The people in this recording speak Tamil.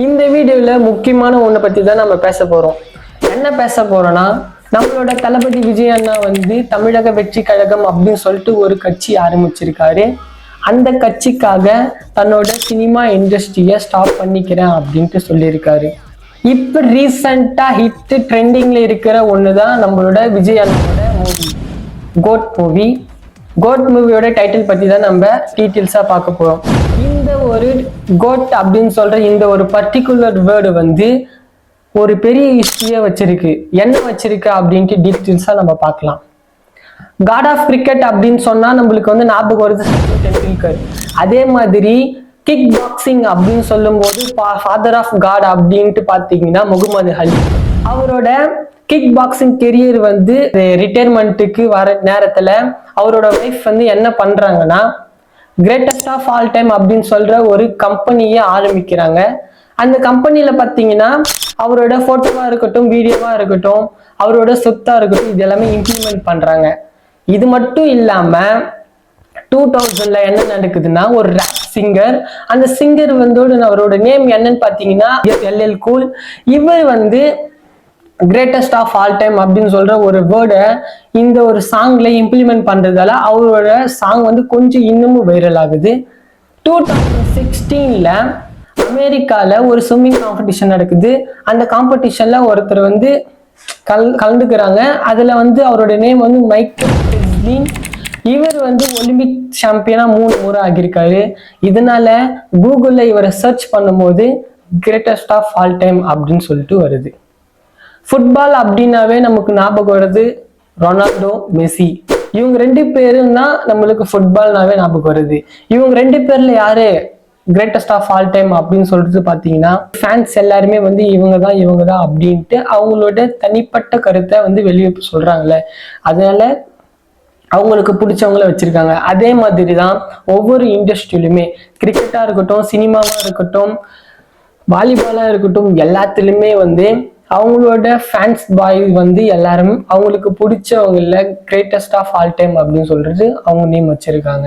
இந்த வீடியோல முக்கியமான ஒண்ணை பத்தி தான் நம்ம பேச போறோம். என்ன பேச போறோம்னா, நம்மளோட தளபதி விஜய் அண்ணா வந்து தமிழக வெற்றி கழகம் அப்படின்னு சொல்லிட்டு ஒரு கட்சி ஆரம்பிச்சிருக்காரு. அந்த கட்சிக்காக தன்னோட சினிமா இண்டஸ்ட்ரியை ஸ்டாப் பண்ணிக்கிறேன் அப்படின்ட்டு சொல்லியிருக்காரு. இப்ப ரீசெண்டா ஹிட் ட்ரெண்டிங்ல இருக்கிற ஒண்ணுதான் நம்மளோட விஜய் அண்ணாவோட மூவி கோட் மூவி. கோட் மூவியோட டைட்டில் பத்தி தான் நம்ம டீட்டெயில்ஸா பார்க்க போறோம். இந்த ஒரு கோட் அப்படின்னு சொல்ற இந்த ஒரு பர்டிகுலர் வேர்டு வந்து ஒரு பெரிய ஹிஸ்டரியா வச்சிருக்கு. என்ன வச்சிருக்கு அப்படின்ட்டு டீட்டெயில்ஸா நம்ம பார்க்கலாம். காட் ஆஃப் கிரிக்கெட் அப்படின்னு சொன்னா நம்மளுக்கு வந்து ஞாபகம் வருது சச்சின் டெண்டுல்கர். அதே மாதிரி கிக் பாக்ஸிங் அப்படின்னு சொல்லும் போது ஃபாதர் ஆஃப் காட் அப்படின்ட்டு பாத்தீங்கன்னா முகமது அலி. அவரோட கிக் பாக்ஸிங் கெரியர் வந்து ரிட்டையர்மெண்ட்டுக்கு வர நேரத்துல அவரோட ஒய்ஃப் வந்து என்ன பண்றாங்கன்னா, கிரேட்டஸ்ட் ஆஃப் ஆல் டைம் அப்படின்னு சொல்ற ஒரு கம்பெனியை ஆரம்பிக்கிறாங்க. அந்த கம்பெனியில பாத்தீங்கன்னா அவரோட போட்டோவா இருக்கட்டும், வீடியோவா இருக்கட்டும், அவரோட சொத்தா இருக்கட்டும், இது எல்லாமே இம்ப்ளிமெண்ட் பண்றாங்க. இது மட்டும் இல்லாம 2000ல என்ன நடக்குதுன்னா, ஒரு ரேப் சிங்கர், அந்த சிங்கர் வந்து அவரோட நேம் என்னன்னு பாத்தீங்கன்னா எல்எல் கூல். இவர் வந்து கிரேட்டஸ்ட் ஆஃப் ஆல் டைம் அப்படின்னு சொல்ற ஒரு வேர்டை இந்த ஒரு சாங்ல இம்ப்ளிமெண்ட் பண்றதால அவரோட சாங் வந்து கொஞ்சம் இன்னமும் வைரல் ஆகுது. 2016ல அமெரிக்கால ஒரு ஸ்விம்மிங் காம்படிஷன் நடக்குது. அந்த காம்படிஷன்ல ஒருத்தர் வந்து கலந்துக்கிறாங்க. அதுல வந்து அவரோட நேம் வந்து மைக்கேல் ஃபெல்ப்ஸ். இவர் வந்து ஒலிம்பிக் சாம்பியனா 3 முறை ஆகியிருக்காரு. இதனால கூகுள்ல இவரை சர்ச் பண்ணும்போது கிரேட்டஸ்ட் ஆஃப் ஆல் டைம் அப்படின்னு சொல்லிட்டு வருது. ஃபுட்பால் அப்படின்னாவே நமக்கு ஞாபகம் வருது ரொனால்டோ, மெஸ்ஸி. இவங்க 2 பேரும் தான் நம்மளுக்கு ஃபுட்பால்னாவே ஞாபகம் வருது. இவங்க 2 பேர்ல யாரு கிரேட்டஸ்ட் ஆஃப் ஆல் டைம் அப்படின்னு சொல்லிட்டு பாத்தீங்கன்னா, ஃபேன்ஸ் எல்லாருமே வந்து இவங்க தான் அப்படின்ட்டு அவங்களோட தனிப்பட்ட கருத்தை வந்து வெளியே சொல்றாங்கல்ல, அதனால அவங்களுக்கு பிடிச்சவங்கள வச்சிருக்காங்க. அதே மாதிரி தான் ஒவ்வொரு இண்டஸ்ட்ரியிலுமே, கிரிக்கெட்டா இருக்கட்டும், சினிமாவா இருக்கட்டும், வாலிபாலா இருக்கட்டும், எல்லாத்துலயுமே வந்து அவங்களோட ஃபேன்ஸ் பாய் வந்து எல்லாரும் அவங்களுக்கு பிடிச்சவங்கள கிரேட்டஸ்ட் ஆஃப் ஆல் டைம் அப்படின்னு சொல்றது அவங்க நேம் வச்சிருக்காங்க.